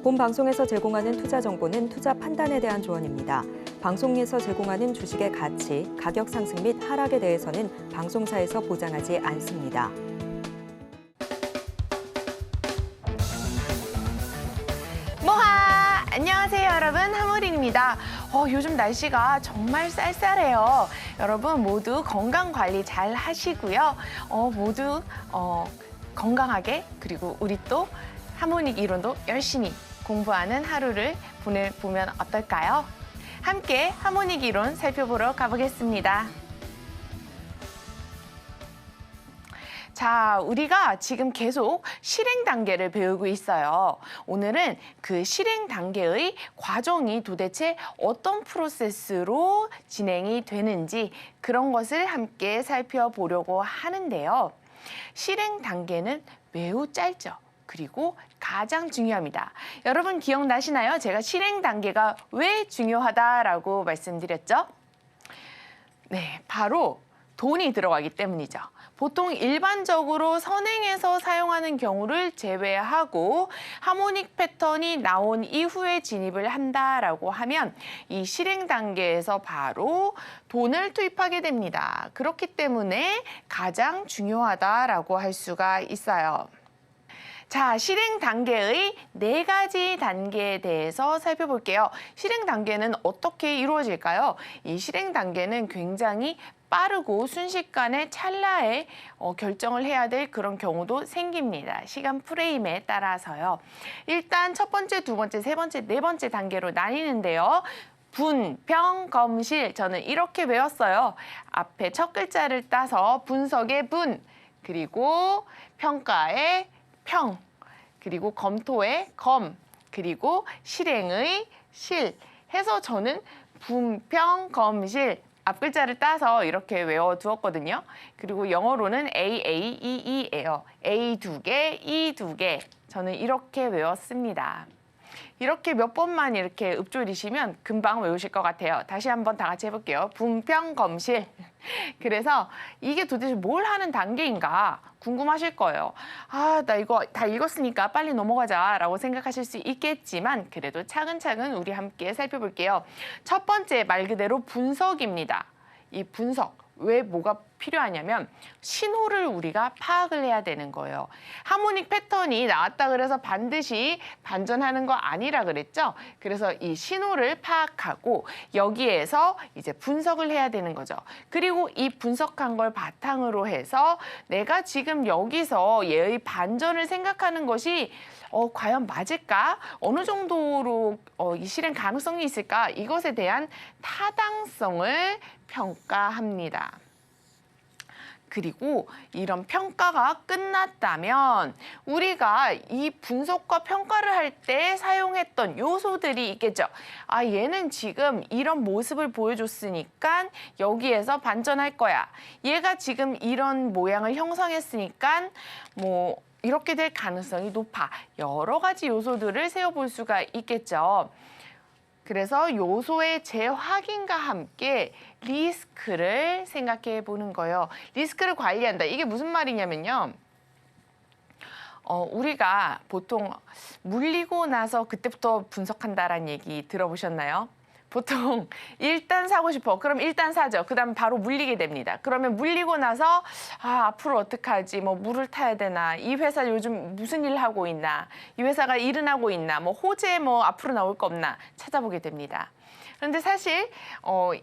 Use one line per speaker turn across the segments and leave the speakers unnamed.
본 방송에서 제공하는 투자 정보는 투자 판단에 대한 조언입니다. 방송에서 제공하는 주식의 가치, 가격 상승 및 하락에 대해서는 방송사에서 보장하지 않습니다.
모하! 안녕하세요 여러분, 하모린입니다. 요즘 날씨가 정말 쌀쌀해요. 여러분 모두 건강관리 잘 하시고요. 모두 건강하게, 그리고 우리 또 하모닉 이론도 열심히 공부하는 하루를 보내보면 어떨까요? 함께 하모닉 이론 살펴보러 가보겠습니다. 자, 우리가 지금 계속 실행 단계를 배우고 있어요. 오늘은 그 실행 단계의 과정이 도대체 어떤 프로세스로 진행이 되는지 그런 것을 함께 살펴보려고 하는데요. 실행 단계는 매우 짧죠. 그리고 가장 중요합니다. 여러분 기억나시나요? 제가 실행 단계가 왜 중요하다라고 말씀드렸죠? 네, 바로 돈이 들어가기 때문이죠. 보통 일반적으로 선행해서 사용하는 경우를 제외하고 하모닉 패턴이 나온 이후에 진입을 한다라고 하면 이 실행 단계에서 바로 돈을 투입하게 됩니다. 그렇기 때문에 가장 중요하다라고 할 수가 있어요. 자, 실행 단계의 4가지 단계에 대해서 살펴볼게요. 실행 단계는 어떻게 이루어질까요? 이 실행 단계는 굉장히 빠르고 순식간에 찰나에 결정을 해야 될 그런 경우도 생깁니다. 시간 프레임에 따라서요. 일단 첫 번째, 두 번째, 세 번째, 네 번째 단계로 나뉘는데요. 분, 평, 검, 실. 저는 이렇게 외웠어요. 앞에 첫 글자를 따서 분석의 분, 그리고 평가의 평, 그리고 검토의 검, 그리고 실행의 실 해서 저는 분평, 검, 실 앞 글자를 따서 이렇게 외워두었거든요. 그리고 영어로는 A, A, E, E예요. A 2개, E 2개. 저는 이렇게 외웠습니다. 이렇게 몇 번만 이렇게 읊조리시면 금방 외우실 것 같아요. 다시 한번 다 같이 해볼게요. 분평, 검실. 그래서 이게 도대체 뭘 하는 단계인가 궁금하실 거예요. 나 이거 다 읽었으니까 빨리 넘어가자라고 생각하실 수 있겠지만 그래도 차근차근 우리 함께 살펴볼게요. 첫 번째 말 그대로 분석입니다. 이 분석. 왜 뭐가 필요하냐면 신호를 우리가 파악을 해야 되는 거예요. 하모닉 패턴이 나왔다 그래서 반드시 반전하는 거 아니라 그랬죠. 그래서 이 신호를 파악하고 여기에서 이제 분석을 해야 되는 거죠. 그리고 이 분석한 걸 바탕으로 해서 내가 지금 여기서 얘의 반전을 생각하는 것이 과연 맞을까? 어느 정도로 이 실행 가능성이 있을까? 이것에 대한 타당성을 평가합니다. 그리고 이런 평가가 끝났다면 우리가 이 분석과 평가를 할 때 사용했던 요소들이 있겠죠. 얘는 지금 이런 모습을 보여줬으니까 여기에서 반전할 거야. 얘가 지금 이런 모양을 형성했으니까 뭐 이렇게 될 가능성이 높아. 여러 가지 요소들을 세워볼 수가 있겠죠. 그래서 요소의 재확인과 함께 리스크를 생각해 보는 거예요. 리스크를 관리한다. 이게 무슨 말이냐면요. 우리가 보통 물리고 나서 그때부터 분석한다라는 얘기 들어보셨나요? 보통 일단 사고 싶어. 그럼 일단 사죠. 그다음 바로 물리게 됩니다. 그러면 물리고 나서 앞으로 어떡하지? 뭐 물을 타야 되나? 이 회사 요즘 무슨 일 하고 있나? 이 회사가 일은 하고 있나? 뭐 호재 뭐 앞으로 나올 거 없나? 찾아보게 됩니다. 그런데 사실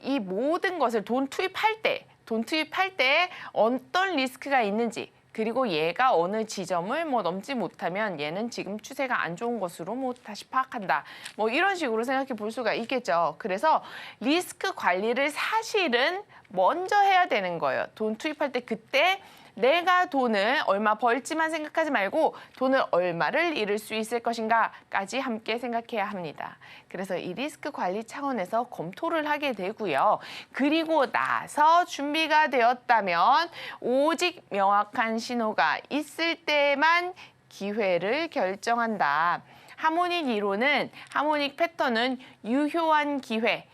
이 모든 것을 돈 투입할 때 어떤 리스크가 있는지 그리고 얘가 어느 지점을 뭐 넘지 못하면 얘는 지금 추세가 안 좋은 것으로 뭐 다시 파악한다. 뭐 이런 식으로 생각해 볼 수가 있겠죠. 그래서 리스크 관리를 사실은 먼저 해야 되는 거예요. 돈 투입할 때 그때 내가 돈을 얼마 벌지만 생각하지 말고 돈을 얼마를 잃을 수 있을 것인가까지 함께 생각해야 합니다. 그래서 이 리스크 관리 차원에서 검토를 하게 되고요. 그리고 나서 준비가 되었다면 오직 명확한 신호가 있을 때만 기회를 결정한다. 하모닉 이론은, 하모닉 패턴은 유효한 기회,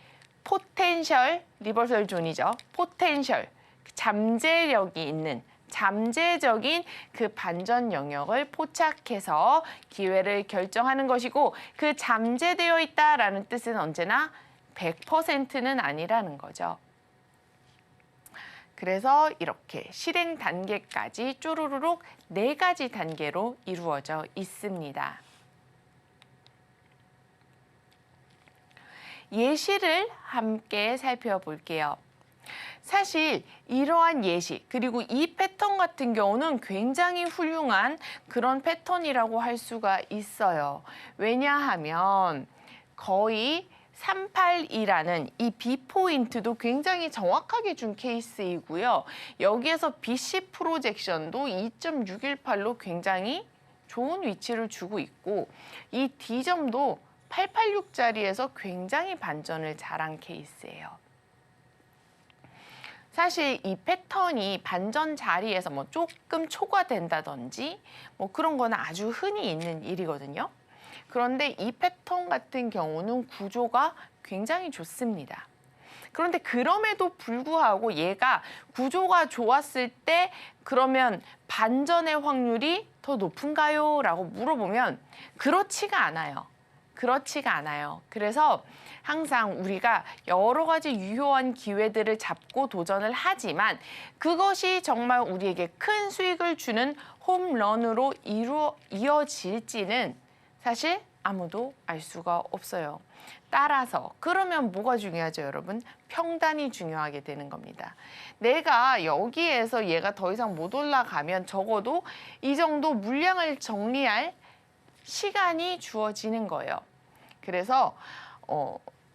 포텐셜 리버설 존이죠. 포텐셜, 잠재력이 있는 잠재적인 그 반전 영역을 포착해서 기회를 결정하는 것이고 그 잠재되어 있다라는 뜻은 언제나 100%는 아니라는 거죠. 그래서 이렇게 실행 단계까지 쪼르르륵 4가지 단계로 이루어져 있습니다. 예시를 함께 살펴볼게요. 사실 이러한 예시 그리고 이 패턴 같은 경우는 굉장히 훌륭한 그런 패턴이라고 할 수가 있어요. 왜냐하면 거의 382라는 이 B포인트도 굉장히 정확하게 준 케이스이고요. 여기에서 BC 프로젝션도 2.618로 굉장히 좋은 위치를 주고 있고 이 D점도 886짜리에서 굉장히 반전을 잘한 케이스예요. 사실 이 패턴이 반전 자리에서 뭐 조금 초과된다든지 뭐 그런 거는 아주 흔히 있는 일이거든요. 그런데 이 패턴 같은 경우는 구조가 굉장히 좋습니다. 그런데 그럼에도 불구하고 얘가 구조가 좋았을 때 그러면 반전의 확률이 더 높은가요? 라고 물어보면 그렇지가 않아요. 그렇지가 않아요. 그래서 항상 우리가 여러 가지 유효한 기회들을 잡고 도전을 하지만 그것이 정말 우리에게 큰 수익을 주는 홈런으로 이어질지는 사실 아무도 알 수가 없어요. 따라서 그러면 뭐가 중요하죠, 여러분? 평단이 중요하게 되는 겁니다. 내가 여기에서 얘가 더 이상 못 올라가면 적어도 이 정도 물량을 정리할 시간이 주어지는 거예요. 그래서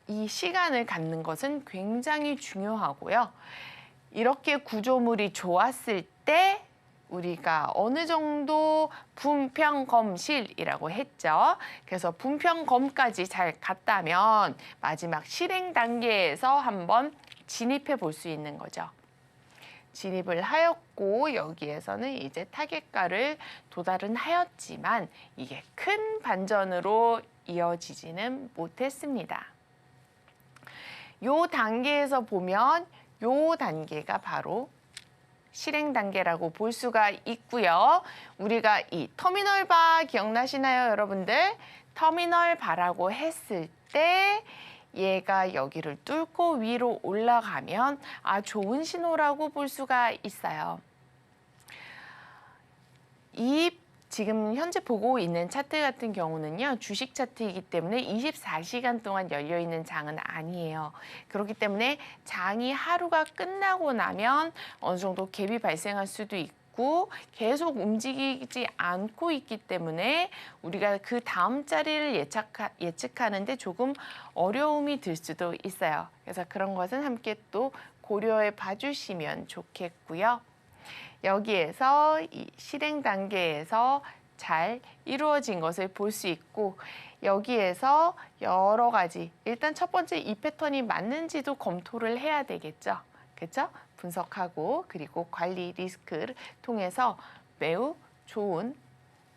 이 시간을 갖는 것은 굉장히 중요하고요. 이렇게 구조물이 좋았을 때 우리가 어느 정도 분평검실이라고 했죠. 그래서 분평검까지 잘 갔다면 마지막 실행 단계에서 한번 진입해 볼 수 있는 거죠. 진입을 하였고 여기에서는 이제 타겟가를 도달은 하였지만 이게 큰 반전으로 이어지지는 못했습니다. 요 단계에서 보면 요 단계가 바로 실행 단계라고 볼 수가 있고요. 우리가 이 터미널 바 기억나시나요, 여러분들? 터미널 바라고 했을 때 얘가 여기를 뚫고 위로 올라가면 좋은 신호라고 볼 수가 있어요. 이 지금 현재 보고 있는 차트 같은 경우는요. 주식 차트이기 때문에 24시간 동안 열려있는 장은 아니에요. 그렇기 때문에 장이 하루가 끝나고 나면 어느 정도 갭이 발생할 수도 있고 계속 움직이지 않고 있기 때문에 우리가 그 다음 자리를 예측하는데 조금 어려움이 들 수도 있어요. 그래서 그런 것은 함께 또 고려해 봐주시면 좋겠고요. 여기에서 이 실행 단계에서 잘 이루어진 것을 볼 수 있고 여기에서 여러 가지 일단 첫 번째 이 패턴이 맞는지도 검토를 해야 되겠죠. 그렇죠? 분석하고 그리고 관리 리스크를 통해서 매우 좋은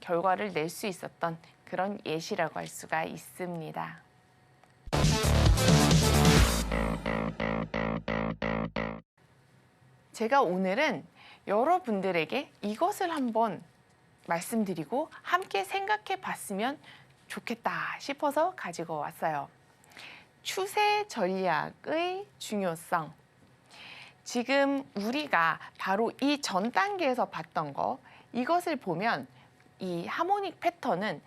결과를 낼 수 있었던 그런 예시라고 할 수가 있습니다. 제가 오늘은 여러분들에게 이것을 한번 말씀드리고 함께 생각해 봤으면 좋겠다 싶어서 가지고 왔어요. 추세 전략의 중요성. 지금 우리가 바로 이 전 단계에서 봤던 거 이것을 보면 이 하모닉 패턴은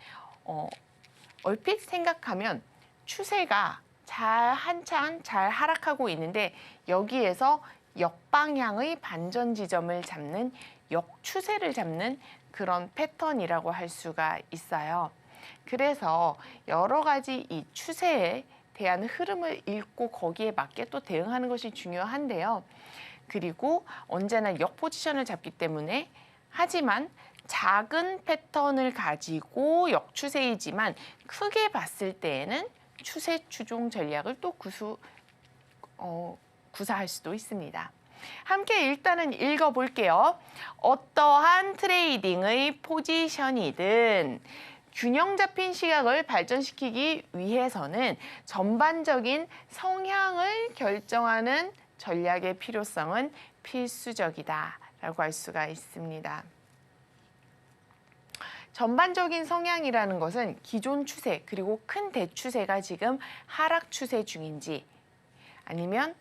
얼핏 생각하면 추세가 한참 잘 하락하고 있는데 여기에서 역방향의 반전 지점을 잡는 역추세를 잡는 그런 패턴이라고 할 수가 있어요. 그래서 여러 가지 이 추세에 대한 흐름을 읽고 거기에 맞게 또 대응하는 것이 중요한데요. 그리고 언제나 역 포지션을 잡기 때문에 하지만 작은 패턴을 가지고 역추세이지만 크게 봤을 때에는 추세 추종 전략을 또 구사할 수도 있습니다. 함께 일단은 읽어볼게요. 어떠한 트레이딩의 포지션이든 균형 잡힌 시각을 발전시키기 위해서는 전반적인 성향을 결정하는 전략의 필요성은 필수적이다 할 수가 있습니다. 전반적인 성향이라는 것은 기존 추세 그리고 큰 대추세가 지금 하락 추세 중인지 아니면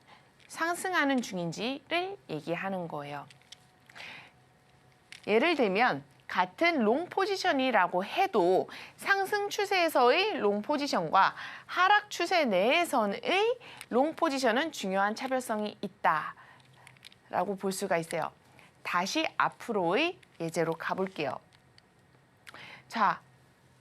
상승하는 중인지를 얘기하는 거예요. 예를 들면 같은 롱 포지션이라고 해도 상승 추세에서의 롱 포지션과 하락 추세 내에서의 롱 포지션은 중요한 차별성이 있다라고 볼 수가 있어요. 다시 앞으로의 예제로 가볼게요. 자,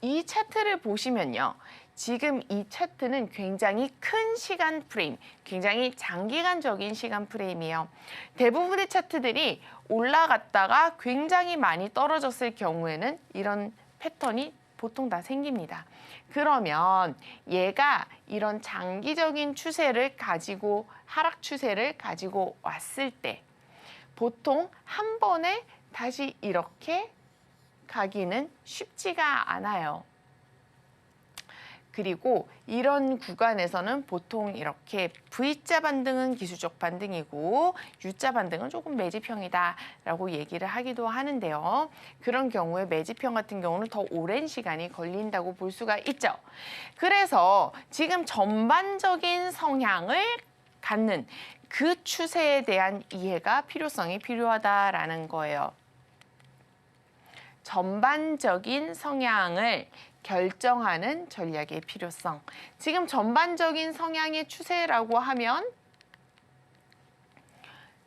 이 차트를 보시면요. 지금 이 차트는 굉장히 큰 시간 프레임, 굉장히 장기간적인 시간 프레임이에요. 대부분의 차트들이 올라갔다가 굉장히 많이 떨어졌을 경우에는 이런 패턴이 보통 다 생깁니다. 그러면 얘가 이런 장기적인 추세를 가지고 하락 추세를 가지고 왔을 때 보통 한 번에 다시 이렇게 가기는 쉽지가 않아요. 그리고 이런 구간에서는 보통 이렇게 V자 반등은 기술적 반등이고 U자 반등은 조금 매집형이다라고 얘기를 하기도 하는데요. 그런 경우에 매집형 같은 경우는 더 오랜 시간이 걸린다고 볼 수가 있죠. 그래서 지금 전반적인 성향을 갖는 그 추세에 대한 이해가 필요성이 필요하다라는 거예요. 전반적인 성향을 결정하는 전략의 필요성. 지금 전반적인 성향의 추세라고 하면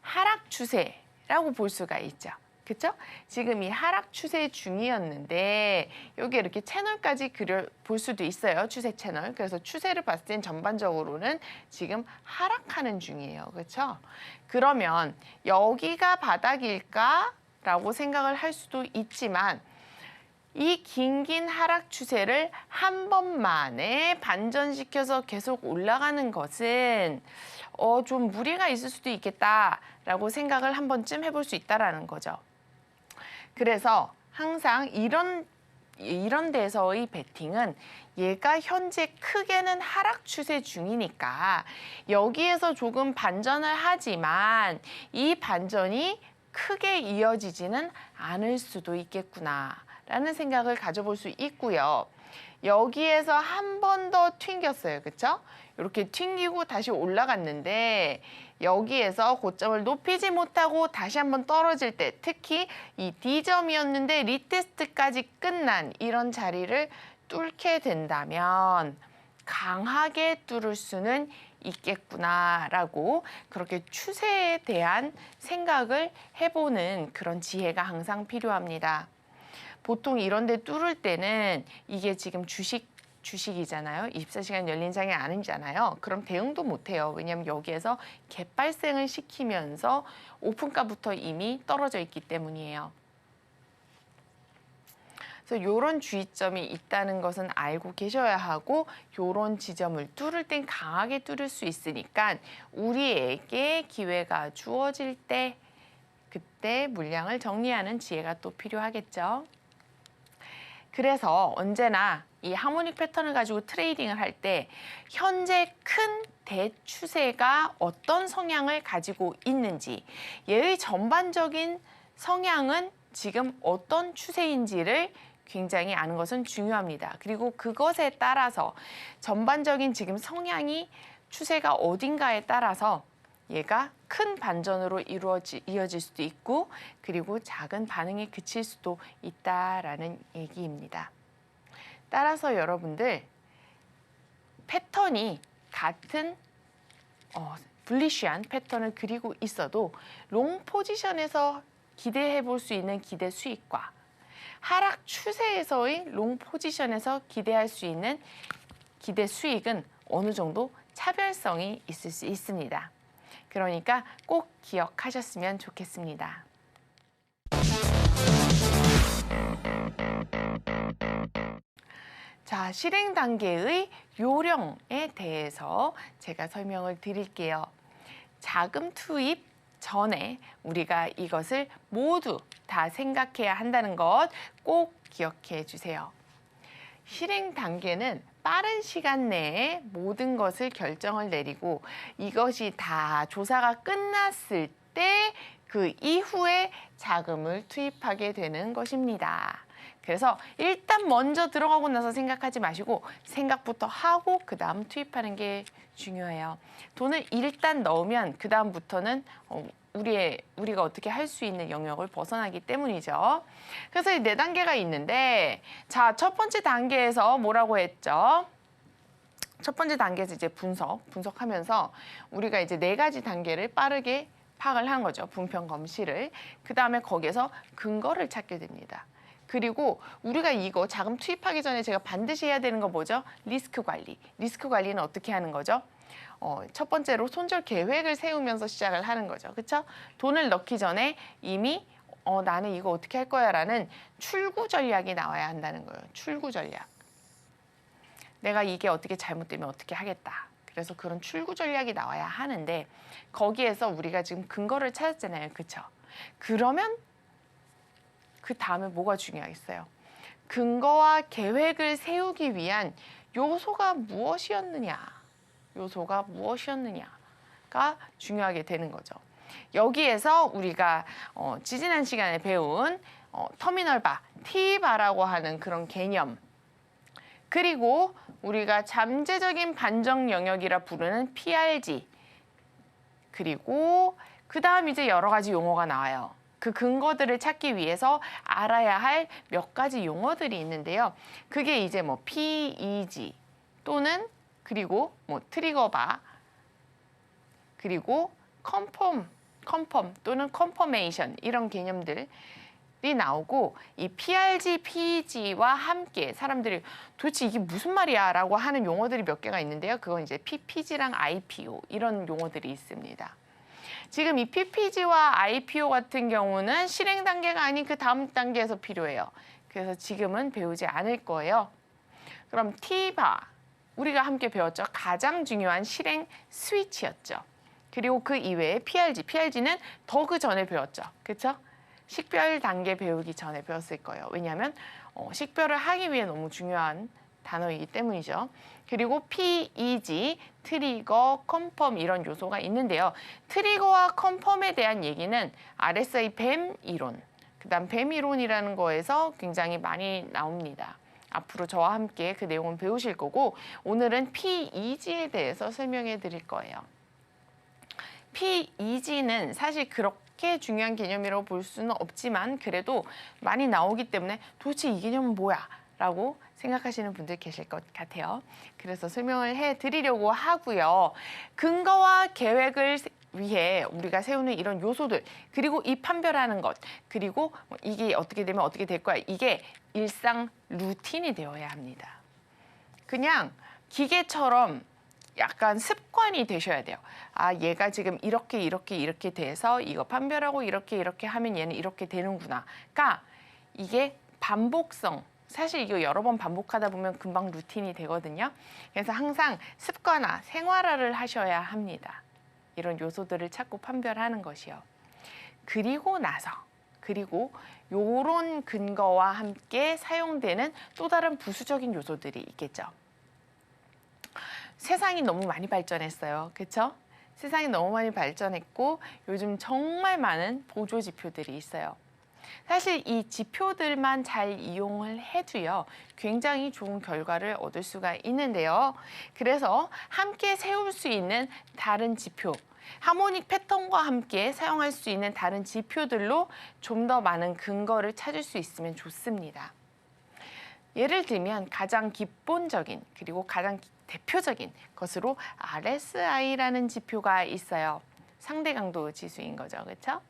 하락 추세라고 볼 수가 있죠. 그렇죠? 지금 이 하락 추세 중이었는데 여기 이렇게 채널까지 볼 수도 있어요. 추세 채널. 그래서 추세를 봤을 땐 전반적으로는 지금 하락하는 중이에요. 그렇죠? 그러면 여기가 바닥일까? 라고 생각을 할 수도 있지만 이 긴 하락 추세를 한 번만에 반전시켜서 계속 올라가는 것은 좀 무리가 있을 수도 있겠다라고 생각을 한 번쯤 해볼 수 있다라는 거죠. 그래서 항상 이런 데서의 베팅은 얘가 현재 크게는 하락 추세 중이니까 여기에서 조금 반전을 하지만 이 반전이 크게 이어지지는 않을 수도 있겠구나라는 생각을 가져볼 수 있고요. 여기에서 한 번 더 튕겼어요. 그렇죠? 이렇게 튕기고 다시 올라갔는데 여기에서 고점을 높이지 못하고 다시 한번 떨어질 때 특히 이 D점이었는데 리테스트까지 끝난 이런 자리를 뚫게 된다면 강하게 뚫을 수는 있겠구나라고 그렇게 추세에 대한 생각을 해보는 그런 지혜가 항상 필요합니다. 보통 이런 데 뚫을 때는 이게 지금 주식이잖아요. 24시간 열린 장이 아니잖아요. 그럼 대응도 못해요. 왜냐하면 여기에서 갭 발생을 시키면서 오픈가부터 이미 떨어져 있기 때문이에요. 그래서 이런 주의점이 있다는 것은 알고 계셔야 하고 이런 지점을 뚫을 땐 강하게 뚫을 수 있으니까 우리에게 기회가 주어질 때 그때 물량을 정리하는 지혜가 또 필요하겠죠. 그래서 언제나 이 하모닉 패턴을 가지고 트레이딩을 할 때 현재 큰 대추세가 어떤 성향을 가지고 있는지 얘의 전반적인 성향은 지금 어떤 추세인지를 굉장히 아는 것은 중요합니다. 그리고 그것에 따라서 전반적인 지금 성향이 추세가 어딘가에 따라서 얘가 큰 반전으로 이어질 수도 있고 그리고 작은 반응에 그칠 수도 있다라는 얘기입니다. 따라서 여러분들 패턴이 같은 불리시한 패턴을 그리고 있어도 롱 포지션에서 기대해 볼 수 있는 기대 수익과 하락 추세에서의 롱 포지션에서 기대할 수 있는 기대 수익은 어느 정도 차별성이 있을 수 있습니다. 그러니까 꼭 기억하셨으면 좋겠습니다. 자, 실행 단계의 요령에 대해서 제가 설명을 드릴게요. 자금 투입 전에 우리가 이것을 모두 다 생각해야 한다는 것 꼭 기억해 주세요. 실행 단계는 빠른 시간 내에 모든 것을 결정을 내리고 이것이 다 조사가 끝났을 때 그 이후에 자금을 투입하게 되는 것입니다. 그래서 일단 먼저 들어가고 나서 생각하지 마시고 생각부터 하고 그 다음 투입하는 게 중요해요. 돈을 일단 넣으면 그 다음부터는 우리가 어떻게 할 수 있는 영역을 벗어나기 때문이죠. 그래서 이 4단계가 있는데 자, 첫 번째 단계에서 뭐라고 했죠? 첫 번째 단계에서 이제 분석하면서 우리가 이제 4가지 단계를 빠르게 파악을 한 거죠. 분평 검시를. 그 다음에 거기에서 근거를 찾게 됩니다. 그리고 우리가 이거 자금 투입하기 전에 제가 반드시 해야 되는 거 뭐죠? 리스크 관리. 리스크 관리는 어떻게 하는 거죠? 첫 번째로 손절 계획을 세우면서 시작을 하는 거죠. 그렇죠? 돈을 넣기 전에 이미 나는 이거 어떻게 할 거야 라는 출구 전략이 나와야 한다는 거예요. 출구 전략. 내가 이게 어떻게 잘못되면 어떻게 하겠다. 그래서 그런 출구 전략이 나와야 하는데 거기에서 우리가 지금 근거를 찾았잖아요. 그렇죠? 그러면 그 다음에 뭐가 중요하겠어요? 근거와 계획을 세우기 위한 요소가 무엇이었느냐? 요소가 무엇이었느냐가 중요하게 되는 거죠. 여기에서 우리가 지지난 시간에 배운 터미널바, T바라고 하는 그런 개념, 그리고 우리가 잠재적인 반정 영역이라 부르는 PRG, 그리고 그 다음 이제 여러 가지 용어가 나와요. 그 근거들을 찾기 위해서 알아야 할 몇 가지 용어들이 있는데요. 그게 이제 뭐 PEG 또는 그리고 뭐 트리거바, 그리고 컨펌 또는 컨퍼메이션 이런 개념들이 나오고 이 PRG, PEG와 함께 사람들이 도대체 이게 무슨 말이야 라고 하는 용어들이 몇 개가 있는데요. 그건 이제 PPG랑 IPO 이런 용어들이 있습니다. 지금 이 PPG와 IPO 같은 경우는 실행 단계가 아닌 그 다음 단계에서 필요해요. 그래서 지금은 배우지 않을 거예요. 그럼 T바, 우리가 함께 배웠죠. 가장 중요한 실행 스위치였죠. 그리고 그 이외에 PRG는 더 그 전에 배웠죠. 그렇죠? 식별 단계 배우기 전에 배웠을 거예요. 왜냐하면 식별을 하기 위해 너무 중요한 단어이기 때문이죠. 그리고 PEG, 트리거, 컨펌 이런 요소가 있는데요. 트리거와 컨펌에 대한 얘기는 RSI 뱀 이론, 그다음 뱀 이론이라는 거에서 굉장히 많이 나옵니다. 앞으로 저와 함께 그 내용을 배우실 거고 오늘은 PEG에 대해서 설명해 드릴 거예요. PEG는 사실 그렇게 중요한 개념이라고 볼 수는 없지만 그래도 많이 나오기 때문에 도대체 이 개념은 뭐야? 라고 생각하시는 분들 계실 것 같아요. 그래서 설명을 해드리려고 하고요. 근거와 계획을 위해 우리가 세우는 이런 요소들, 그리고 이 판별하는 것, 그리고 이게 어떻게 되면 어떻게 될 거야. 이게 일상 루틴이 되어야 합니다. 그냥 기계처럼 약간 습관이 되셔야 돼요. 아, 얘가 지금 이렇게 돼서 이거 판별하고 이렇게 하면 얘는 이렇게 되는구나. 그러니까 이게 반복성, 사실 이거 여러 번 반복하다 보면 금방 루틴이 되거든요. 그래서 항상 습관화, 생활화를 하셔야 합니다. 이런 요소들을 찾고 판별하는 것이요. 그리고 요런 근거와 함께 사용되는 또 다른 부수적인 요소들이 있겠죠. 세상이 너무 많이 발전했어요. 그렇죠? 세상이 너무 많이 발전했고 요즘 정말 많은 보조 지표들이 있어요. 사실 이 지표들만 잘 이용을 해도요, 굉장히 좋은 결과를 얻을 수가 있는데요. 그래서 함께 세울 수 있는 다른 지표, 하모닉 패턴과 함께 사용할 수 있는 다른 지표들로 좀 더 많은 근거를 찾을 수 있으면 좋습니다. 예를 들면 가장 기본적인 그리고 가장 대표적인 것으로 RSI라는 지표가 있어요. 상대 강도 지수인 거죠. 그렇죠?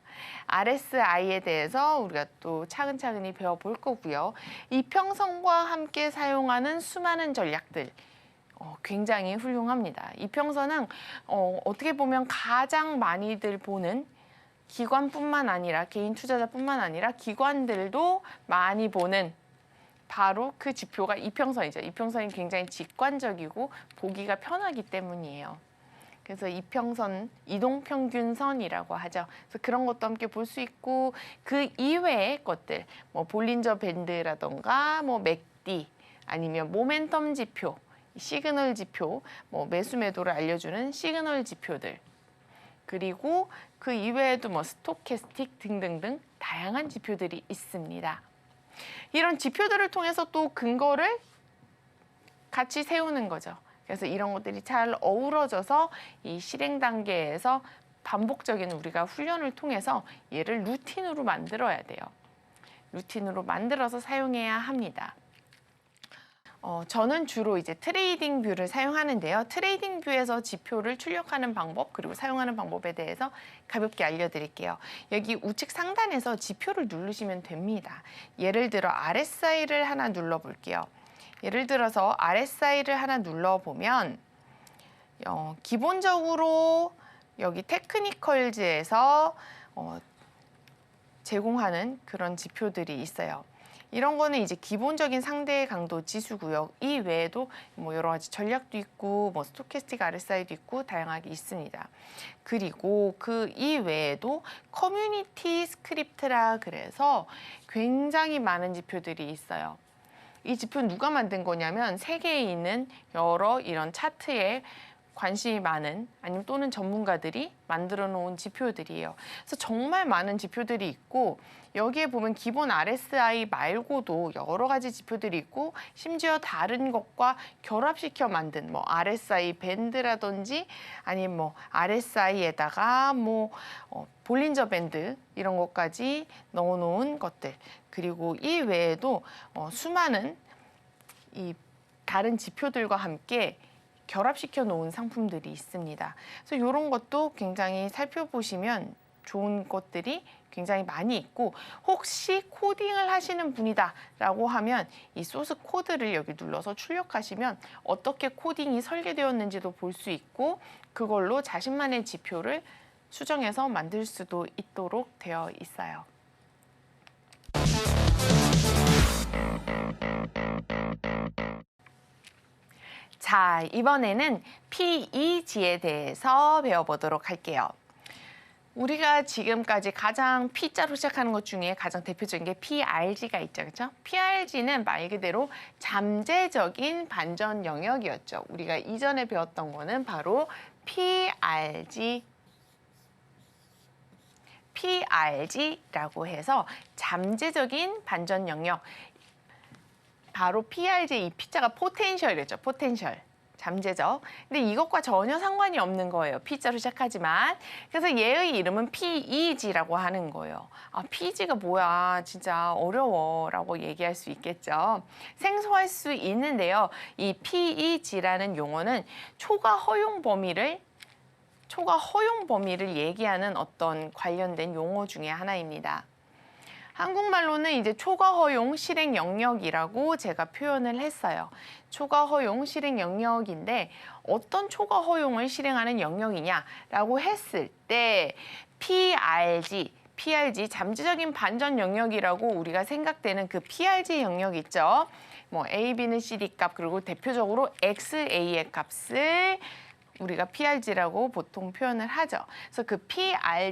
RSI에 대해서 우리가 또 차근차근히 배워볼 거고요. 이평선과 함께 사용하는 수많은 전략들 굉장히 훌륭합니다. 이평선은 어떻게 보면 가장 많이들 보는 기관뿐만 아니라 개인 투자자뿐만 아니라 기관들도 많이 보는 바로 그 지표가 이평선이죠. 이평선이 굉장히 직관적이고 보기가 편하기 때문이에요. 그래서 이평선, 이동평균선이라고 하죠. 그래서 그런 것도 함께 볼 수 있고 그 이외의 것들, 뭐 볼린저 밴드라던가 뭐 맥디 아니면 모멘텀 지표, 시그널 지표, 뭐 매수 매도를 알려주는 시그널 지표들, 그리고 그 이외에도 뭐 스토캐스틱 등등등 다양한 지표들이 있습니다. 이런 지표들을 통해서 또 근거를 같이 세우는 거죠. 그래서 이런 것들이 잘 어우러져서 이 실행 단계에서 반복적인 우리가 훈련을 통해서 얘를 루틴으로 만들어야 돼요. 루틴으로 만들어서 사용해야 합니다. 저는 주로 이제 트레이딩 뷰를 사용하는데요. 트레이딩 뷰에서 지표를 출력하는 방법 그리고 사용하는 방법에 대해서 가볍게 알려드릴게요. 여기 우측 상단에서 지표를 누르시면 됩니다. 예를 들어 RSI를 하나 눌러볼게요. 예를 들어서 RSI를 하나 눌러보면 기본적으로 여기 테크니컬즈에서 제공하는 그런 지표들이 있어요. 이런 거는 이제 기본적인 상대 강도 지수고요. 이 외에도 뭐 여러 가지 전략도 있고 뭐 스토캐스틱 RSI도 있고 다양하게 있습니다. 그리고 그 이외에도 커뮤니티 스크립트라 그래서 굉장히 많은 지표들이 있어요. 이 지표는 누가 만든 거냐면 세계에 있는 여러 이런 차트에 관심이 많은 아니면 또는 전문가들이 만들어 놓은 지표들이에요. 그래서 정말 많은 지표들이 있고 여기에 보면 기본 RSI 말고도 여러 가지 지표들이 있고 심지어 다른 것과 결합시켜 만든 뭐 RSI 밴드라든지 아니면 뭐 RSI에다가 뭐 볼린저 밴드 이런 것까지 넣어 놓은 것들 그리고 이 외에도 수많은 이 다른 지표들과 함께 결합시켜 놓은 상품들이 있습니다. 그래서 이런 것도 굉장히 살펴보시면 좋은 것들이 굉장히 많이 있고 혹시 코딩을 하시는 분이다라고 하면 이 소스 코드를 여기 눌러서 출력하시면 어떻게 코딩이 설계되었는지도 볼 수 있고 그걸로 자신만의 지표를 수정해서 만들 수도 있도록 되어 있어요. 자, 이번에는 PEG에 대해서 배워보도록 할게요. 우리가 지금까지 가장 P자로 시작하는 것 중에 가장 대표적인 게 PRG가 있죠. 그렇죠? PRG는 말 그대로 잠재적인 반전 영역이었죠. 우리가 이전에 배웠던 거는 바로 PRG라고 해서 잠재적인 반전 영역. 바로 PRG 이 P자가 포텐셜이었죠. 포텐셜. 잠재적. 근데 이것과 전혀 상관이 없는 거예요. P자로 시작하지만. 그래서 얘의 이름은 PEG라고 하는 거예요. 아, PEG가 뭐야. 진짜 어려워. 라고 얘기할 수 있겠죠. 생소할 수 있는데요. 이 PEG라는 용어는 초과 허용 범위를 얘기하는 어떤 관련된 용어 중에 하나입니다. 한국말로는 이제 초과 허용 실행 영역이라고 제가 표현을 했어요. 초과 허용 실행 영역인데 어떤 초과 허용을 실행하는 영역이냐라고 했을 때 PRG 잠재적인 반전 영역이라고 우리가 생각되는 그 PRG 영역 있죠. 뭐 A, B는 CD 값 그리고 대표적으로 XA의 값을 우리가 PRG라고 보통 표현을 하죠. 그래서 그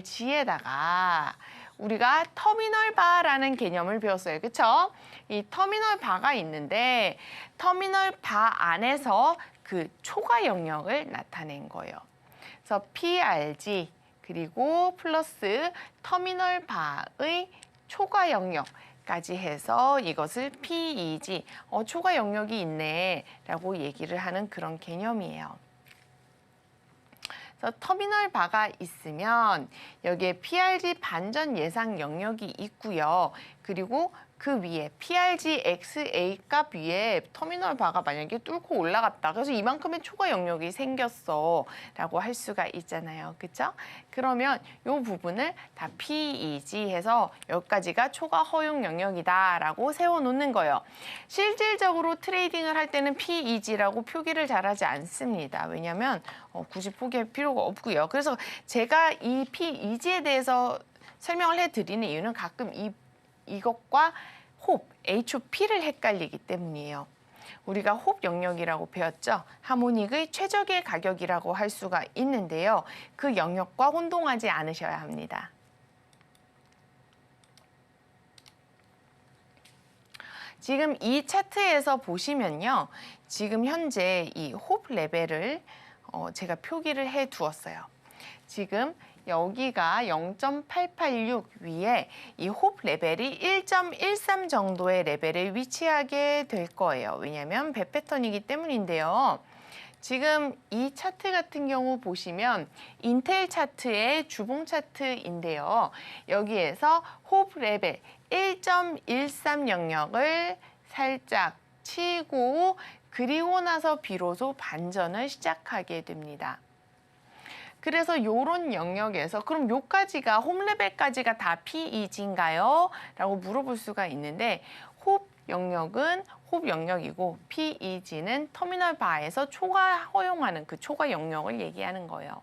PRG에다가 우리가 터미널 바라는 개념을 배웠어요. 그렇죠? 이 터미널 바가 있는데 터미널 바 안에서 그 초과 영역을 나타낸 거예요. 그래서 PRG 그리고 플러스 터미널 바의 초과 영역까지 해서 이것을 PEG, 초과 영역이 있네 라고 얘기를 하는 그런 개념이에요. 그래서 터미널 바가 있으면 여기에 PRG 반전 예상 영역이 있고요. 그리고 그 위에 PRG XA 값 위에 터미널 바가 만약에 뚫고 올라갔다. 그래서 이만큼의 초과 영역이 생겼어 라고 할 수가 있잖아요. 그렇죠? 그러면 이 부분을 다 PEG 해서 여기까지가 초과 허용 영역이다 라고 세워놓는 거예요. 실질적으로 트레이딩을 할 때는 PEG라고 표기를 잘하지 않습니다. 왜냐하면 굳이 표기할 필요가 없고요. 그래서 제가 이 PEG에 대해서 설명을 해드리는 이유는 가끔 이것과 홉, HOP를 헷갈리기 때문이에요. 우리가 홉 영역이라고 배웠죠. 하모닉의 최적의 가격이라고 할 수가 있는데요. 그 영역과 혼동하지 않으셔야 합니다. 지금 이 차트에서 보시면요. 지금 현재 이 홉 레벨을 제가 표기를 해 두었어요. 지금 여기가 0.886 위에 이 홉 레벨이 1.13 정도의 레벨에 위치하게 될 거예요. 왜냐하면 배 패턴이기 때문인데요. 지금 이 차트 같은 경우 보시면 인텔 차트의 주봉 차트인데요. 여기에서 홉 레벨 1.13 영역을 살짝 치고 그리고 나서 비로소 반전을 시작하게 됩니다. 그래서 이런 영역에서 그럼 요까지가 홈 레벨까지가 다 PEG인가요? 라고 물어볼 수가 있는데 홉 영역이고 PEG는 터미널 바에서 초과 허용하는 그 초과 영역을 얘기하는 거예요.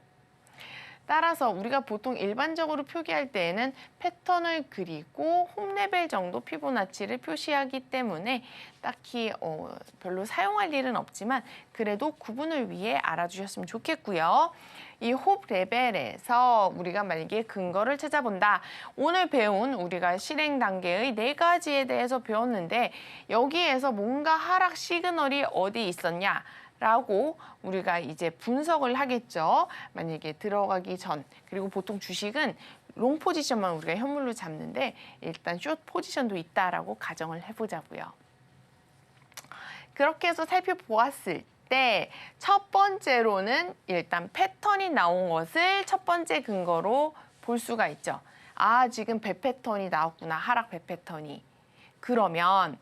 따라서 우리가 보통 일반적으로 표기할 때에는 패턴을 그리고 홈 레벨 정도 피보나치를 표시하기 때문에 딱히 별로 사용할 일은 없지만 그래도 구분을 위해 알아주셨으면 좋겠고요. 이 홉 레벨에서 우리가 만약에 근거를 찾아본다. 오늘 배운 우리가 실행 단계의 4가지에 대해서 배웠는데 여기에서 뭔가 하락 시그널이 어디 있었냐? 라고 우리가 이제 분석을 하겠죠. 만약에 들어가기 전. 그리고 보통 주식은 롱 포지션만 우리가 현물로 잡는데 일단 숏 포지션도 있다라고 가정을 해보자고요. 그렇게 해서 살펴보았을 때 첫 번째로는 일단 패턴이 나온 것을 첫 번째 근거로 볼 수가 있죠. 아, 지금 배 패턴이 나왔구나. 하락 배 패턴이. 그러면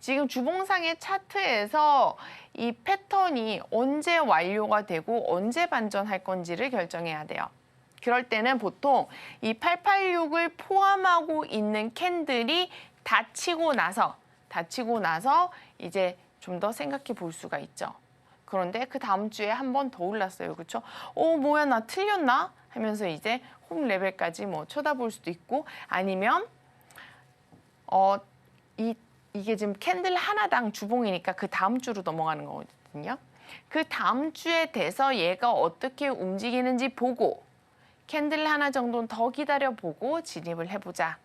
지금 주봉상의 차트에서 이 패턴이 언제 완료가 되고 언제 반전할 건지를 결정해야 돼요. 그럴 때는 보통 이 886을 포함하고 있는 캔들이 닫히고 나서 이제 좀 더 생각해 볼 수가 있죠. 그런데 그 다음 주에 한 번 더 올랐어요. 그렇죠? 뭐야 나 틀렸나? 하면서 이제 홈 레벨까지 뭐 쳐다볼 수도 있고 아니면 이게 지금 캔들 하나당 주봉이니까 그 다음 주로 넘어가는 거거든요. 그 다음 주에 돼서 얘가 어떻게 움직이는지 보고 캔들 하나 정도는 더 기다려보고 진입을 해보자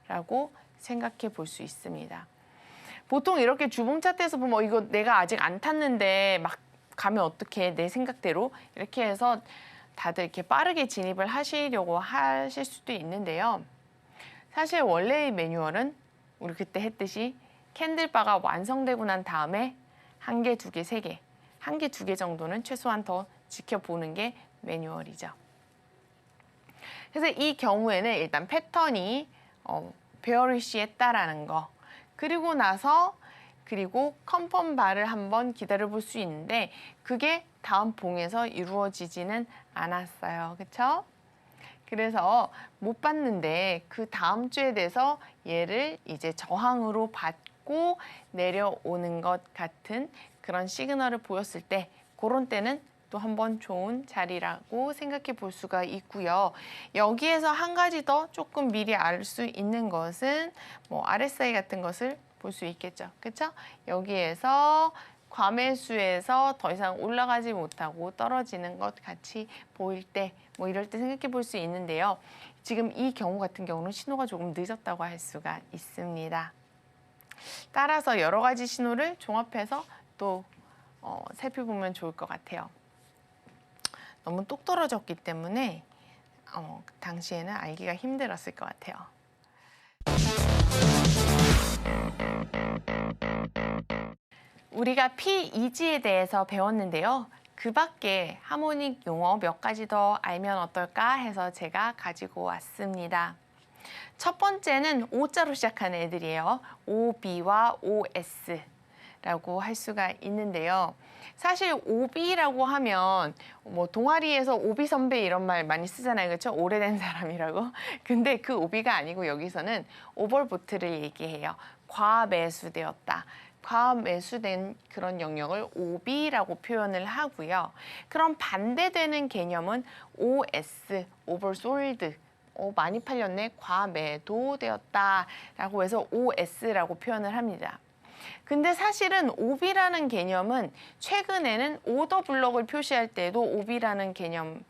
라고 생각해 볼 수 있습니다. 보통 이렇게 주봉 차트에서 보면 이거 내가 아직 안 탔는데 막 가면 어떡해 내 생각대로 이렇게 해서 다들 이렇게 빠르게 진입을 하시려고 하실 수도 있는데요. 사실 원래의 매뉴얼은 우리 그때 했듯이 캔들바가 완성되고 난 다음에 1개, 2개, 3개, 1개, 2개 정도는 최소한 더 지켜보는 게 매뉴얼이죠. 그래서 이 경우에는 일단 패턴이 베어리시 했다라는 거 그리고 컨펌 바를 한번 기다려 볼 수 있는데 그게 다음 봉에서 이루어지지는 않았어요. 그렇죠? 그래서 못 봤는데 그 다음 주에 돼서 얘를 이제 저항으로 받고 내려오는 것 같은 그런 시그널을 보였을 때 그런 때는 또 한번 좋은 자리라고 생각해 볼 수가 있고요. 여기에서 한 가지 더 조금 미리 알 수 있는 것은 뭐 RSI 같은 것을 볼 수 있겠죠. 그렇죠? 여기에서 과매수에서 더 이상 올라가지 못하고 떨어지는 것 같이 보일 때 뭐 이럴 때 생각해 볼 수 있는데요. 지금 이 경우 같은 경우는 신호가 조금 늦었다고 할 수가 있습니다. 따라서 여러 가지 신호를 종합해서 또 살펴보면 좋을 것 같아요. 너무 똑 떨어졌기 때문에 당시에는 알기가 힘들었을 것 같아요. 우리가 PEG에 대해서 배웠는데요. 그 밖에 하모닉 용어 몇 가지 더 알면 어떨까 해서 제가 가지고 왔습니다. 첫 번째는 O자로 시작하는 애들이에요. OB와 OS라고 할 수가 있는데요. 사실 OB라고 하면 뭐 동아리에서 오비 선배 이런 말 많이 쓰잖아요. 그렇죠? 오래된 사람이라고. 근데 그 OB가 아니고 여기서는 오버보트를 얘기해요. 과매수되었다. 과매수된 그런 영역을 OB라고 표현을 하고요. 그럼 반대되는 개념은 OS, oversold. 많이 팔렸네. 과매도되었다라고 해서 OS라고 표현을 합니다. 근데 사실은 OB라는 개념은 최근에는 오더 블록을 표시할 때도 OB라는 개념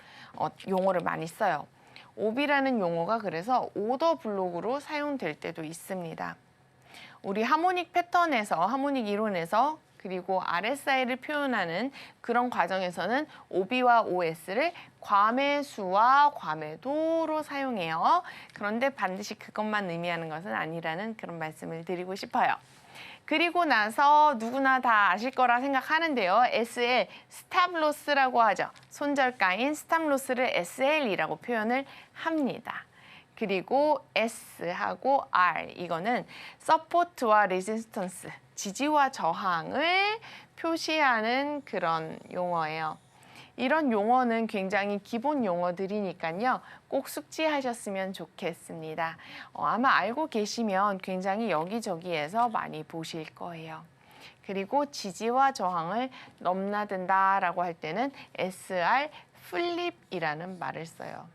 용어를 많이 써요. OB라는 용어가 그래서 오더 블록으로 사용될 때도 있습니다. 우리 하모닉 패턴에서 하모닉 이론에서 그리고 RSI를 표현하는 그런 과정에서는 OB와 OS를 과매수와 과매도로 사용해요. 그런데 반드시 그것만 의미하는 것은 아니라는 그런 말씀을 드리고 싶어요. 그리고 나서 누구나 다 아실 거라 생각하는데요. SL, 스탑로스라고 하죠. 손절가인 스탑로스를 SL이라고 표현을 합니다. 그리고 S하고 R, 이거는 서포트와 레지스턴스, 지지와 저항을 표시하는 그런 용어예요. 이런 용어는 굉장히 기본 용어들이니까요. 꼭 숙지하셨으면 좋겠습니다. 아마 알고 계시면 굉장히 여기저기에서 많이 보실 거예요. 그리고 지지와 저항을 넘나든다라고 할 때는 SR 플립이라는 말을 써요.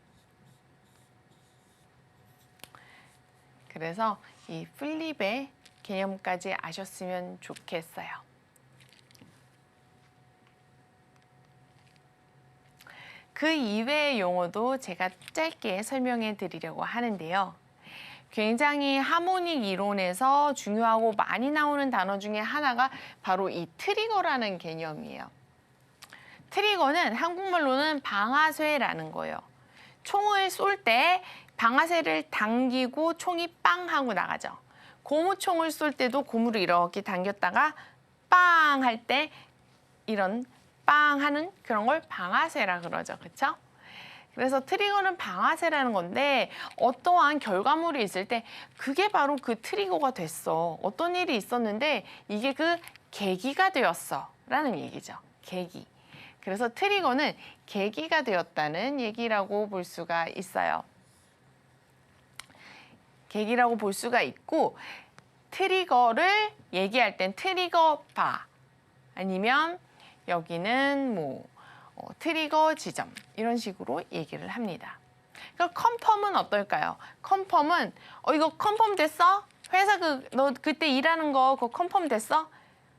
그래서 이 플립의 개념까지 아셨으면 좋겠어요. 그 이외의 용어도 제가 짧게 설명해 드리려고 하는데요. 굉장히 하모닉 이론에서 중요하고 많이 나오는 단어 중에 하나가 바로 이 트리거라는 개념이에요. 트리거는 한국말로는 방아쇠라는 거예요. 총을 쏠 때 방아쇠를 당기고 총이 빵 하고 나가죠. 고무총을 쏠 때도 고무를 이렇게 당겼다가 빵 할 때 이런 빵 하는 그런 걸 방아쇠라 그러죠. 그렇죠? 그래서 트리거는 방아쇠라는 건데 어떠한 결과물이 있을 때 그게 바로 그 트리거가 됐어. 어떤 일이 있었는데 이게 그 계기가 되었어 라는 얘기죠. 계기. 그래서 트리거는 계기가 되었다는 얘기라고 볼 수가 있어요. 계기라고 볼 수가 있고 트리거를 얘기할 땐 트리거 바 아니면 여기는 트리거 지점 이런 식으로 얘기를 합니다. 그럼 컨펌은 어떨까요? 컨펌은 이거 컨펌 됐어? 회사 너 그때 일하는 거 그거 컨펌 됐어?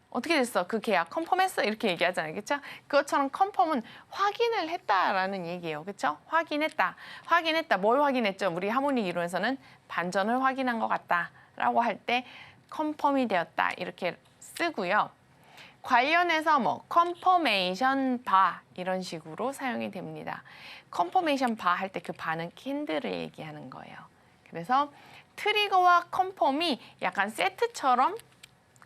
어떻게 됐어? 그 계약 컨펌했어? 이렇게 얘기하잖아요. 그렇죠? 그것처럼 컨펌은 확인을 했다라는 얘기예요. 그렇죠? 확인했다. 확인했다. 뭘 확인했죠? 우리 하모닉 이론에서는 반전을 확인한 것 같다라고 할 때 컨펌이 되었다. 이렇게 쓰고요. 관련해서 컨퍼메이션 바 이런 식으로 사용이 됩니다. 컨퍼메이션 바 할 때 그 바는 캔들을 얘기하는 거예요. 그래서 트리거와 컨펌이 약간 세트처럼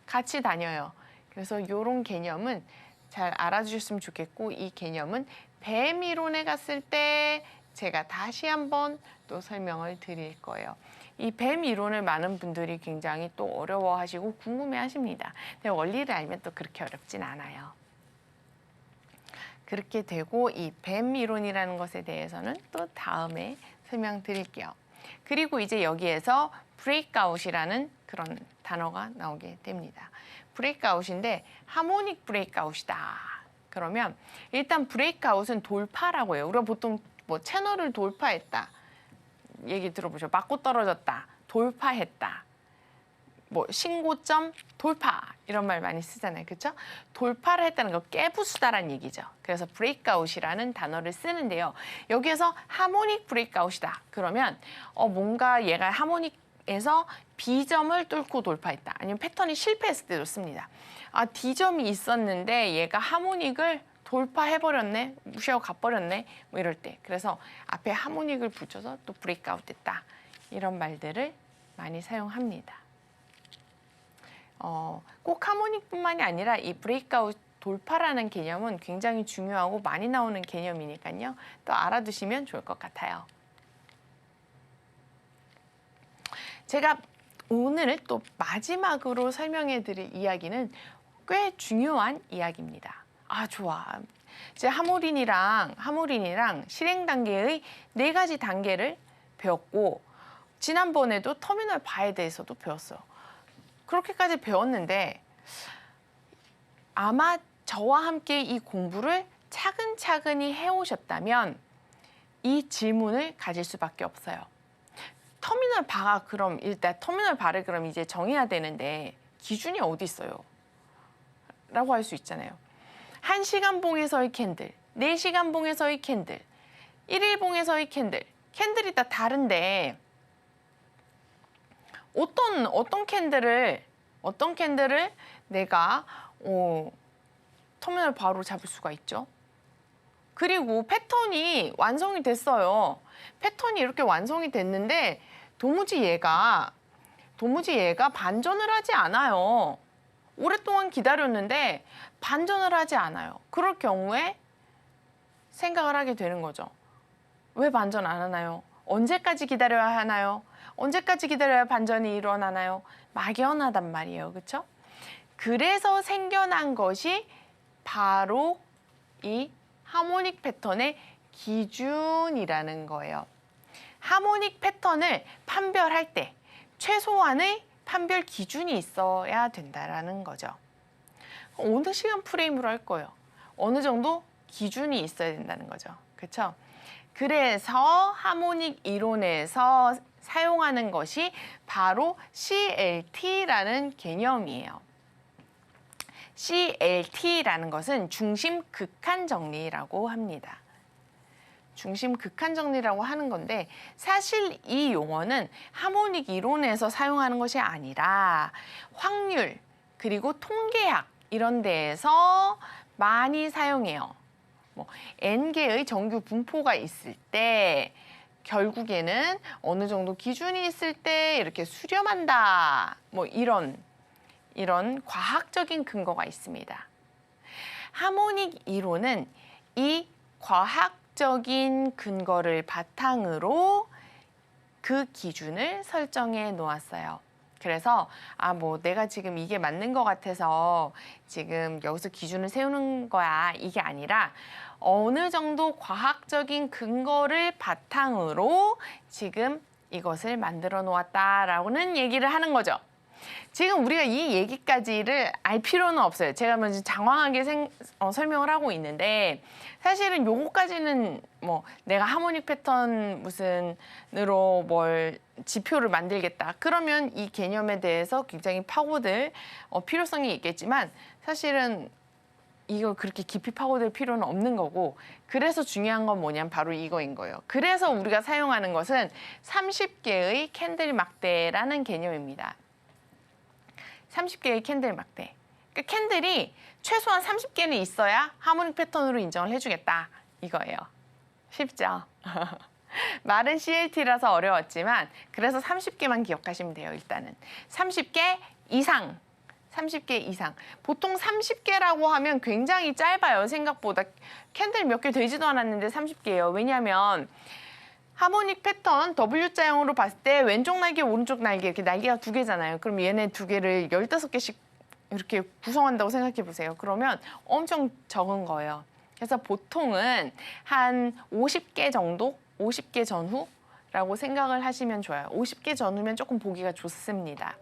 같이 다녀요. 그래서 이런 개념은 잘 알아주셨으면 좋겠고 이 개념은 뱀 이론에 갔을 때 제가 다시 한번 또 설명을 드릴 거예요. 이 뱀 이론을 많은 분들이 굉장히 또 어려워하시고 궁금해하십니다. 근데 원리를 알면 또 그렇게 어렵진 않아요. 그렇게 되고 이 뱀 이론이라는 것에 대해서는 또 다음에 설명드릴게요. 그리고 이제 여기에서 브레이크아웃이라는 그런 단어가 나오게 됩니다. 브레이크아웃인데 하모닉 브레이크아웃이다. 그러면 일단 브레이크아웃은 돌파라고 해요. 우리가 보통 채널을 돌파했다. 얘기 들어보죠. 맞고 떨어졌다. 돌파했다. 신고점 돌파 이런 말 많이 쓰잖아요. 그렇죠? 돌파를 했다는 거 깨부수다라는 얘기죠. 그래서 브레이크아웃이라는 단어를 쓰는데요. 여기에서 하모닉 브레이크아웃이다. 그러면 뭔가 얘가 하모닉에서 B점을 뚫고 돌파했다. 아니면 패턴이 실패했을 때도 씁니다. D점이 있었는데 얘가 하모닉을 돌파해버렸네, 무시하고 가버렸네, 이럴 때. 그래서 앞에 하모닉을 붙여서 또 브레이크아웃 됐다. 이런 말들을 많이 사용합니다. 꼭 하모닉뿐만이 아니라 이 브레이크아웃 돌파라는 개념은 굉장히 중요하고 많이 나오는 개념이니까요. 또 알아두시면 좋을 것 같아요. 제가 오늘 또 마지막으로 설명해 드릴 이야기는 꽤 중요한 이야기입니다. 좋아. 이제 하모린이랑 실행 단계의 4가지 단계를 배웠고 지난번에도 터미널 바에 대해서도 배웠어요. 그렇게까지 배웠는데 아마 저와 함께 이 공부를 차근차근히 해오셨다면 이 질문을 가질 수밖에 없어요. 터미널 바가 그럼 일단 터미널 바를 그럼 이제 정해야 되는데 기준이 어디 있어요? 라고 할 수 있잖아요. 1시간 봉에서의 캔들, 4시간 봉에서의 캔들, 1일 봉에서의 캔들. 캔들이 다 다른데 어떤 캔들을 내가 터미널 바로 잡을 수가 있죠. 그리고 패턴이 완성이 됐어요. 패턴이 이렇게 완성이 됐는데 도무지 얘가 반전을 하지 않아요. 오랫동안 기다렸는데 반전을 하지 않아요. 그럴 경우에 생각을 하게 되는 거죠. 왜 반전 안 하나요? 언제까지 기다려야 하나요? 언제까지 기다려야 반전이 일어나나요? 막연하단 말이에요. 그렇죠? 그래서 생겨난 것이 바로 이 하모닉 패턴의 기준이라는 거예요. 하모닉 패턴을 판별할 때 최소한의 판별 기준이 있어야 된다는 거죠. 어느 시간 프레임으로 할 거예요. 어느 정도 기준이 있어야 된다는 거죠. 그렇죠? 그래서 하모닉 이론에서 사용하는 것이 바로 CLT라는 개념이에요. CLT라는 것은 중심 극한 정리라고 합니다. 중심 극한 정리라고 하는 건데 사실 이 용어는 하모닉 이론에서 사용하는 것이 아니라 확률 그리고 통계학 이런 데에서 많이 사용해요. N개의 정규 분포가 있을 때 결국에는 어느 정도 기준이 있을 때 이렇게 수렴한다. 이런 과학적인 근거가 있습니다. 하모닉 이론은 이 과학적인 근거를 바탕으로 그 기준을 설정해 놓았어요. 그래서 내가 지금 이게 맞는 것 같아서 지금 여기서 기준을 세우는 거야 이게 아니라 어느 정도 과학적인 근거를 바탕으로 지금 이것을 만들어 놓았다라고는 얘기를 하는 거죠. 지금 우리가 이 얘기까지를 알 필요는 없어요. 제가 먼저 장황하게 설명을 하고 있는데 사실은 요거까지는 내가 하모닉 패턴 무슨으로 뭘 지표를 만들겠다. 그러면 이 개념에 대해서 굉장히 파고들 필요성이 있겠지만 사실은 이거 그렇게 깊이 파고들 필요는 없는 거고 그래서 중요한 건 뭐냐면 바로 이거인 거예요. 그래서 우리가 사용하는 것은 30개의 캔들 막대라는 개념입니다. 30개의 캔들 막대. 그러니까 캔들이 최소한 30개는 있어야 하모닉 패턴으로 인정을 해주겠다. 이거예요. 쉽죠? 말은 CLT라서 어려웠지만 그래서 30개만 기억하시면 돼요. 일단은 30개 이상. 30개 이상. 보통 30개라고 하면 굉장히 짧아요. 생각보다. 캔들 몇 개 되지도 않았는데 30개예요. 왜냐하면 하모닉 패턴 W자형으로 봤을 때 왼쪽 날개, 오른쪽 날개 이렇게 날개가 두 개잖아요. 그럼 얘네 두 개를 15개씩 이렇게 구성한다고 생각해 보세요. 그러면 엄청 적은 거예요. 그래서 보통은 한 50개 정도, 50개 전후라고 생각을 하시면 좋아요. 50개 전후면 조금 보기가 좋습니다.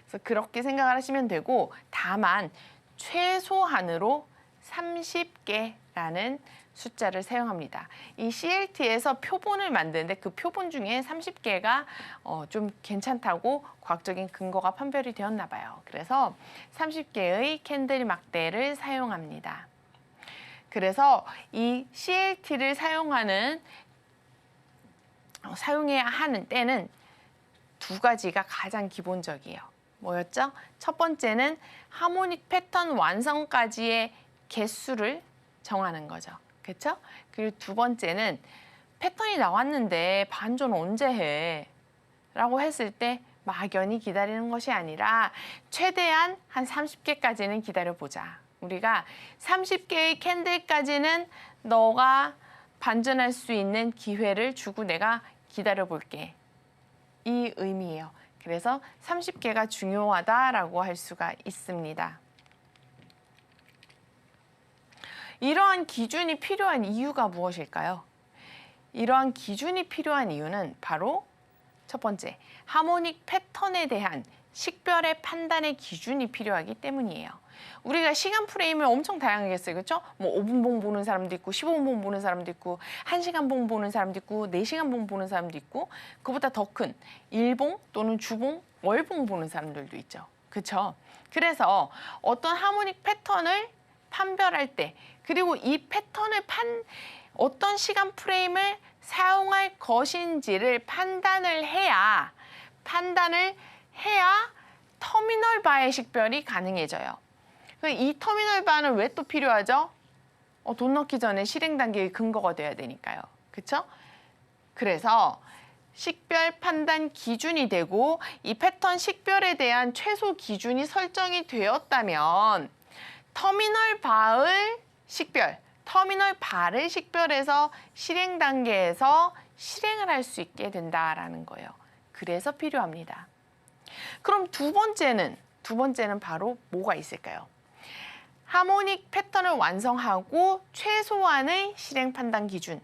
그래서 그렇게 생각을 하시면 되고 다만 최소한으로 30개라는 숫자를 사용합니다. 이 CLT에서 표본을 만드는데 그 표본 중에 30개가 좀 괜찮다고 과학적인 근거가 판별이 되었나 봐요. 그래서 30개의 캔들 막대를 사용합니다. 그래서 이 CLT를 사용해야 하는 때는 두 가지가 가장 기본적이에요. 뭐였죠? 첫 번째는 하모닉 패턴 완성까지의 개수를 정하는 거죠. 그렇죠? 그리고 두 번째는 패턴이 나왔는데 반전 언제 해? 라고 했을 때 막연히 기다리는 것이 아니라 최대한 한 30개까지는 기다려보자. 우리가 30개의 캔들까지는 너가 반전할 수 있는 기회를 주고 내가 기다려볼게. 이 의미예요. 그래서 30개가 중요하다라고 할 수가 있습니다. 이러한 기준이 필요한 이유가 무엇일까요? 이러한 기준이 필요한 이유는 바로 첫 번째, 하모닉 패턴에 대한 식별의 판단의 기준이 필요하기 때문이에요. 우리가 시간 프레임을 엄청 다양하게 써요. 그렇죠? 5분 봉 보는 사람도 있고 15분 봉 보는 사람도 있고 1시간 봉 보는 사람도 있고 4시간 봉 보는 사람도 있고 그보다 더 큰 일봉 또는 주봉, 월봉 보는 사람들도 있죠. 그렇죠? 그래서 어떤 하모닉 패턴을 판별할 때 그리고 이 패턴을 어떤 시간 프레임을 사용할 것인지를 판단을 해야 터미널 바의 식별이 가능해져요. 이 터미널 바는 왜 또 필요하죠? 돈 넣기 전에 실행 단계의 근거가 돼야 되니까요. 그렇죠? 그래서 식별 판단 기준이 되고 이 패턴 식별에 대한 최소 기준이 설정이 되었다면 터미널 바를 식별해서 실행 단계에서 실행을 할 수 있게 된다라는 거예요. 그래서 필요합니다. 그럼 두 번째는 바로 뭐가 있을까요? 하모닉 패턴을 완성하고 최소한의 실행 판단 기준.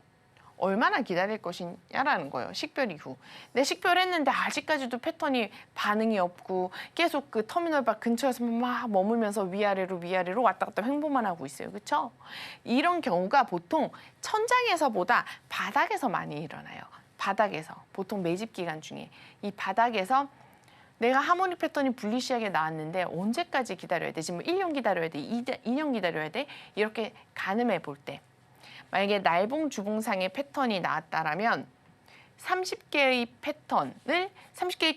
얼마나 기다릴 것이냐라는 거예요. 식별 이후. 내 식별했는데 아직까지도 패턴이 반응이 없고 계속 그 터미널 바 근처에서 막 머물면서 위아래로 왔다 갔다 횡보만 하고 있어요. 그렇죠? 이런 경우가 보통 천장에서보다 바닥에서 많이 일어나요. 바닥에서. 보통 매집 기간 중에. 이 바닥에서 내가 하모닉 패턴이 불리시하게 나왔는데 언제까지 기다려야 돼? 지금 1년 기다려야 돼? 2년 기다려야 돼? 이렇게 가늠해 볼 때. 만약에 날봉 주봉상의 패턴이 나왔다라면 30개의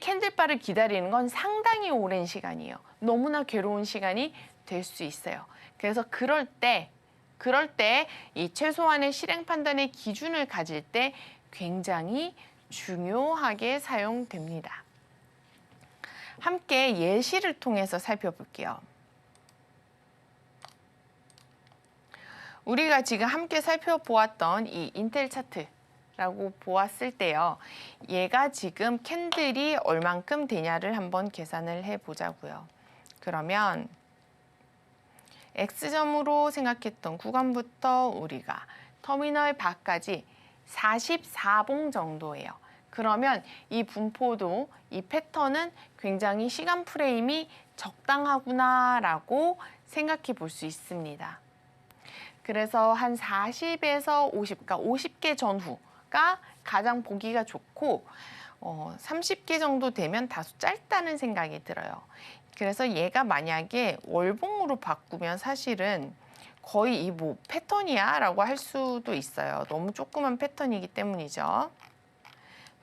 캔들바를 기다리는 건 상당히 오랜 시간이에요. 너무나 괴로운 시간이 될 수 있어요. 그래서 그럴 때 이 최소한의 실행 판단의 기준을 가질 때 굉장히 중요하게 사용됩니다. 함께 예시를 통해서 살펴볼게요. 우리가 지금 함께 살펴보았던 이 인텔 차트라고 보았을 때요. 얘가 지금 캔들이 얼만큼 되냐를 한번 계산을 해보자고요. 그러면 X점으로 생각했던 구간부터 우리가 터미널 바까지 44봉 정도예요. 그러면 이 분포도, 이 패턴은 굉장히 시간 프레임이 적당하구나라고 생각해 볼 수 있습니다. 그래서 한 40에서 50, 그러니까 50개 전후가 가장 보기가 좋고 30개 정도 되면 다소 짧다는 생각이 들어요. 그래서 얘가 만약에 월봉으로 바꾸면 사실은 거의 이 뭐 패턴이야 라고 할 수도 있어요. 너무 조그만 패턴이기 때문이죠.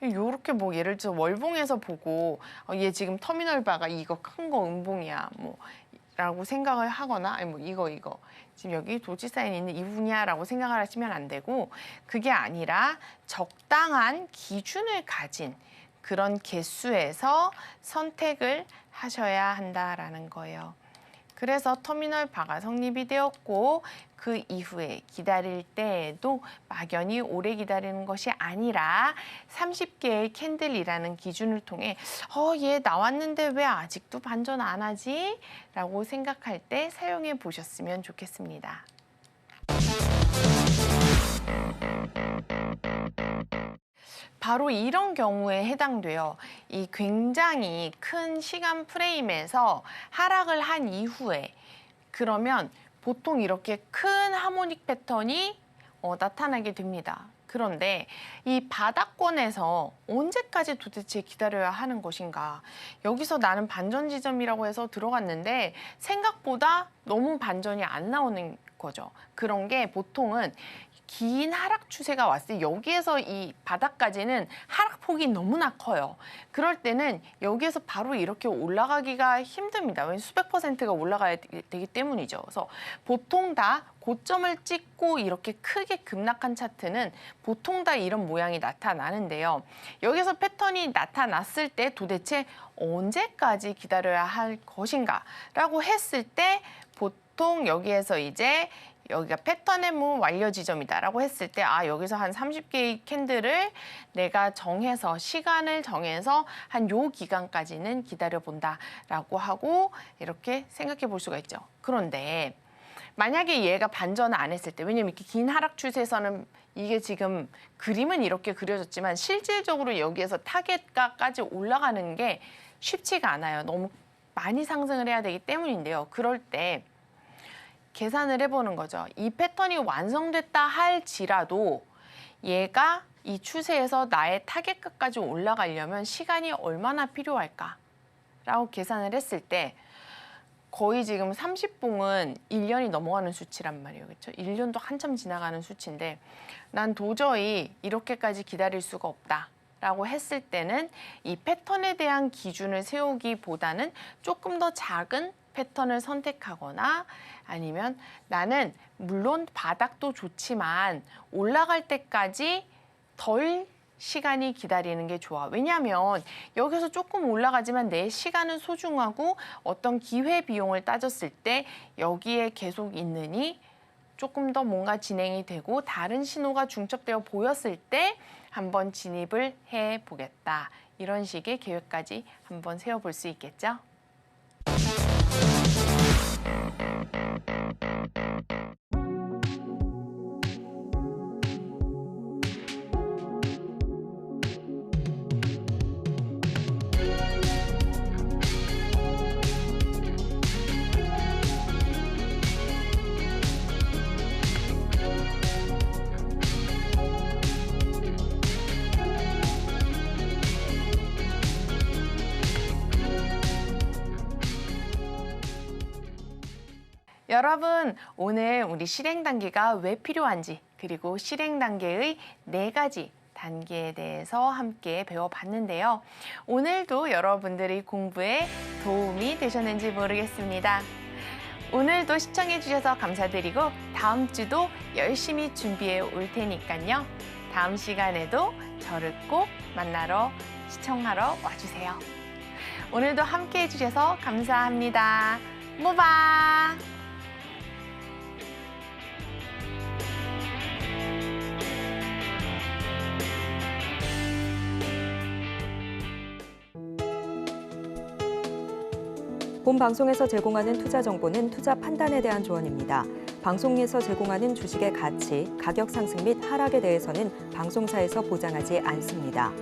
요렇게 뭐 예를 들어 월봉에서 보고 얘 지금 터미널 바가 이거 큰 거 음봉이야 뭐 라고 생각을 하거나 아니 뭐 이거 지금 여기 도지 사인 있는 이 부분이야 라고 생각을 하시면 안 되고 그게 아니라 적당한 기준을 가진 그런 개수에서 선택을 하셔야 한다라는 거예요. 그래서 터미널 바가 성립이 되었고 그 이후에 기다릴 때에도 막연히 오래 기다리는 것이 아니라 30개의 캔들이라는 기준을 통해 얘 나왔는데 왜 아직도 반전 안 하지? 라고 생각할 때 사용해 보셨으면 좋겠습니다. 바로 이런 경우에 해당돼요. 이 굉장히 큰 시간 프레임에서 하락을 한 이후에 그러면 보통 이렇게 큰 하모닉 패턴이 나타나게 됩니다. 그런데 이 바닥권에서 언제까지 도대체 기다려야 하는 것인가? 여기서 나는 반전 지점이라고 해서 들어갔는데 생각보다 너무 반전이 안 나오는 거죠. 그런 게 보통은 긴 하락 추세가 왔을 때 여기에서 이 바닥까지는 하락폭이 너무나 커요. 그럴 때는 여기에서 바로 이렇게 올라가기가 힘듭니다. 왜냐하면 수백 %가 올라가야 되기 때문이죠. 그래서 보통 다 고점을 찍고 이렇게 크게 급락한 차트는 보통 다 이런 모양이 나타나는데요. 여기서 패턴이 나타났을 때 도대체 언제까지 기다려야 할 것인가 라고 했을 때 보통 여기에서 이제 여기가 패턴의 무 완료 지점이다라고 했을 때 여기서 한 30개의 캔들을 내가 정해서 시간을 정해서 한 요 기간까지는 기다려본다라고 하고 이렇게 생각해 볼 수가 있죠. 그런데 만약에 얘가 반전을 안 했을 때 왜냐면 이렇게 긴 하락 추세에서는 이게 지금 그림은 이렇게 그려졌지만 실질적으로 여기에서 타겟가까지 올라가는 게 쉽지가 않아요. 너무 많이 상승을 해야 되기 때문인데요. 그럴 때 계산을 해보는 거죠. 이 패턴이 완성됐다 할지라도 얘가 이 추세에서 나의 타겟가까지 올라가려면 시간이 얼마나 필요할까라고 계산을 했을 때 거의 지금 30봉은 1년이 넘어가는 수치란 말이에요. 그렇죠? 1년도 한참 지나가는 수치인데 난 도저히 이렇게까지 기다릴 수가 없다라고 했을 때는 이 패턴에 대한 기준을 세우기보다는 조금 더 작은 패턴을 선택하거나 아니면 나는 물론 바닥도 좋지만 올라갈 때까지 덜 시간이 기다리는 게 좋아. 왜냐하면 여기서 조금 올라가지만 내 시간은 소중하고 어떤 기회 비용을 따졌을 때 여기에 계속 있느니 조금 더 뭔가 진행이 되고 다른 신호가 중첩되어 보였을 때 한번 진입을 해보겠다. 이런 식의 계획까지 한번 세워볼 수 있겠죠? 여러분, 오늘 우리 실행 단계가 왜 필요한지 그리고 실행 단계의 4가지 단계에 대해서 함께 배워봤는데요. 오늘도 여러분들의 공부에 도움이 되셨는지 모르겠습니다. 오늘도 시청해 주셔서 감사드리고 다음 주도 열심히 준비해 올 테니까요. 다음 시간에도 저를 꼭 만나러 시청하러 와주세요. 오늘도 함께 해주셔서 감사합니다. 모바!
본 방송에서 제공하는 투자 정보는 투자 판단에 대한 조언입니다. 방송에서 제공하는 주식의 가치, 가격 상승 및 하락에 대해서는 방송사에서 보장하지 않습니다.